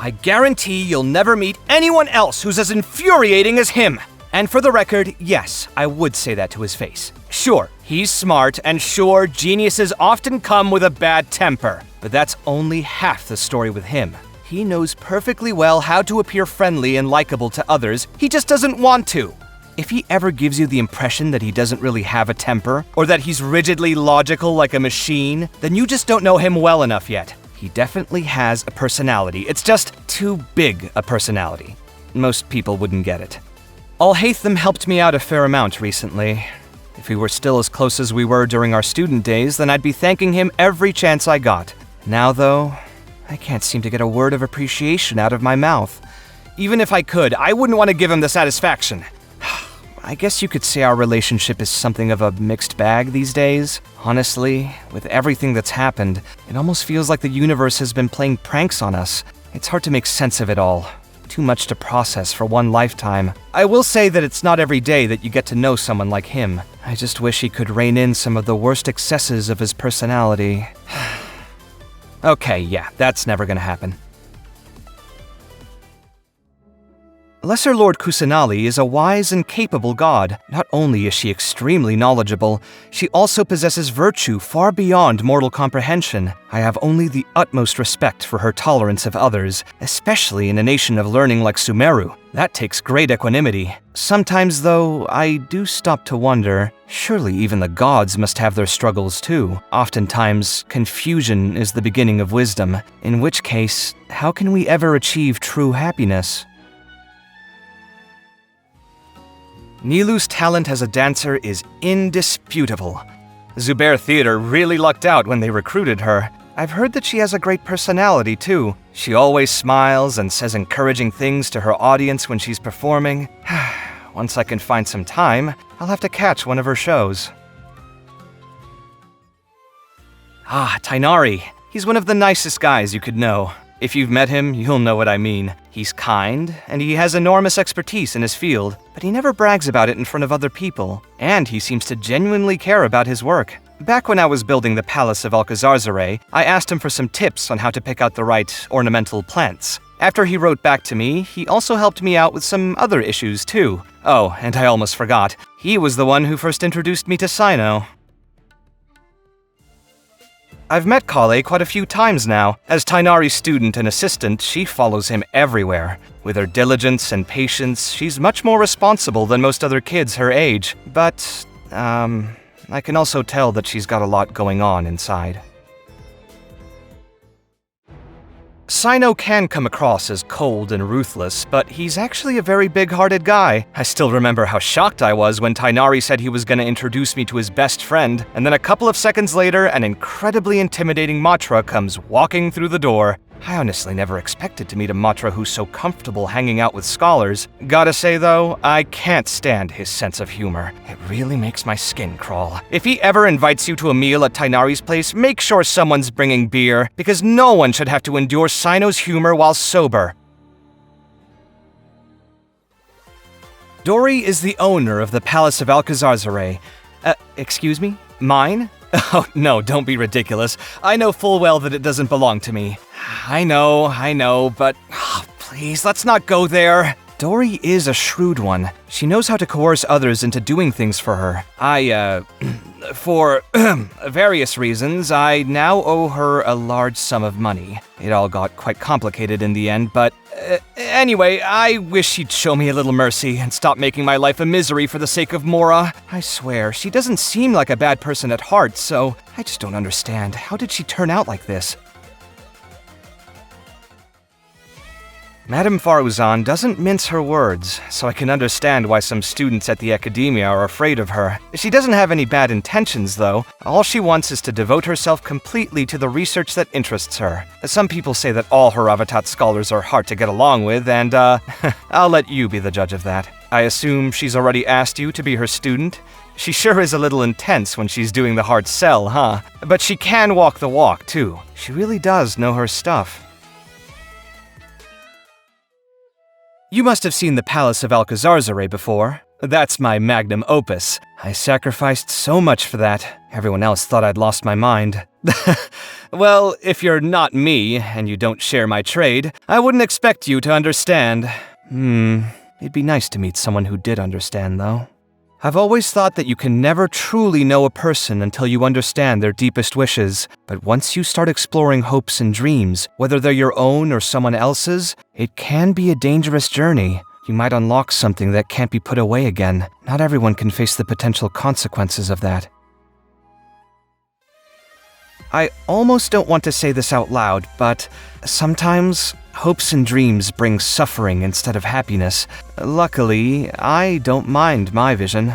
I guarantee you'll never meet anyone else who's as infuriating as him. And for the record, yes, I would say that to his face. Sure, he's smart, and sure, geniuses often come with a bad temper. But that's only half the story with him. He knows perfectly well how to appear friendly and likable to others, he just doesn't want to. If he ever gives you the impression that he doesn't really have a temper, or that he's rigidly logical like a machine, then you just don't know him well enough yet. He definitely has a personality, it's just too big a personality. Most people wouldn't get it. Alhaitham helped me out a fair amount recently. If we were still as close as we were during our student days, then I'd be thanking him every chance I got. Now though, I can't seem to get a word of appreciation out of my mouth. Even if I could, I wouldn't want to give him the satisfaction. I guess you could say our relationship is something of a mixed bag these days. Honestly, with everything that's happened, it almost feels like the universe has been playing pranks on us. It's hard to make sense of it all. Too much to process for one lifetime. I will say that it's not every day that you get to know someone like him. I just wish he could rein in some of the worst excesses of his personality. Okay, yeah, that's never gonna happen. Lesser Lord Kusanali is a wise and capable god. Not only is she extremely knowledgeable, she also possesses virtue far beyond mortal comprehension. I have only the utmost respect for her tolerance of others, especially in a nation of learning like SUMERU. That takes great equanimity. Sometimes, though, I do stop to wonder, surely even the gods must have their struggles too. Oftentimes, confusion is the beginning of wisdom, in which case, how can we ever achieve true happiness? Nilou's talent as a dancer is indisputable. Zubair Theater really lucked out when they recruited her. I've heard that she has a great personality too. She always smiles and says encouraging things to her audience when she's performing. Once I can find some time, I'll have to catch one of her shows. Tighnari. He's one of the nicest guys you could know. If you've met him, you'll know what I mean. He's kind, and he has enormous expertise in his field, but he never brags about it in front of other people, and he seems to genuinely care about his work. Back when I was building the Palace of Alcazarzare, I asked him for some tips on how to pick out the right ornamental plants. After he wrote back to me, he also helped me out with some other issues too. Oh, and I almost forgot, he was the one who first introduced me to Cyno. I've met Collei quite a few times now. As Tighnari's student and assistant, she follows him everywhere. With her diligence and patience, she's much more responsible than most other kids her age. But, I can also tell that she's got a lot going on inside. Cyno can come across as cold and ruthless, but he's actually a very big-hearted guy. I still remember how shocked I was when Tighnari said he was going to introduce me to his best friend, and then a couple of seconds later, an incredibly intimidating Matra comes walking through the door. I honestly never expected to meet a Matra who's so comfortable hanging out with scholars. Gotta say though, I can't stand his sense of humor. It really makes my skin crawl. If he ever invites you to a meal at Tighnari's place, make sure someone's bringing beer, because no one should have to endure Cyno's humor while sober. Dori is the owner of the Palace of Alcazarzare. Excuse me? Mine? Oh, no, don't be ridiculous. I know full well that it doesn't belong to me. I know, but please, let's not go there. Dori is a shrewd one. She knows how to coerce others into doing things for her. For various reasons, I now owe her a large sum of money. It all got quite complicated in the end, but anyway, I wish she'd show me a little mercy and stop making my life a misery for the sake of Mora. I swear, she doesn't seem like a bad person at heart, so I just don't understand. How did she turn out like this? Madame Faruzan doesn't mince her words, so I can understand why some students at the academia are afraid of her. She doesn't have any bad intentions, though. All she wants is to devote herself completely to the research that interests her. Some people say that all Haravatat scholars are hard to get along with, and, I'll let you be the judge of that. I assume she's already asked you to be her student? She sure is a little intense when she's doing the hard sell, huh? But she can walk the walk, too. She really does know her stuff. You must have seen the Palace of Alcazarzare before. That's my magnum opus. I sacrificed so much for that. Everyone else thought I'd lost my mind. Well, if you're not me, and you don't share my trade, I wouldn't expect you to understand. It'd be nice to meet someone who did understand, though. I've always thought that you can never truly know a person until you understand their deepest wishes, but once you start exploring hopes and dreams, whether they're your own or someone else's, it can be a dangerous journey. You might unlock something that can't be put away again. Not everyone can face the potential consequences of that. I almost don't want to say this out loud, but sometimes hopes and dreams bring suffering instead of happiness. Luckily, I don't mind my vision.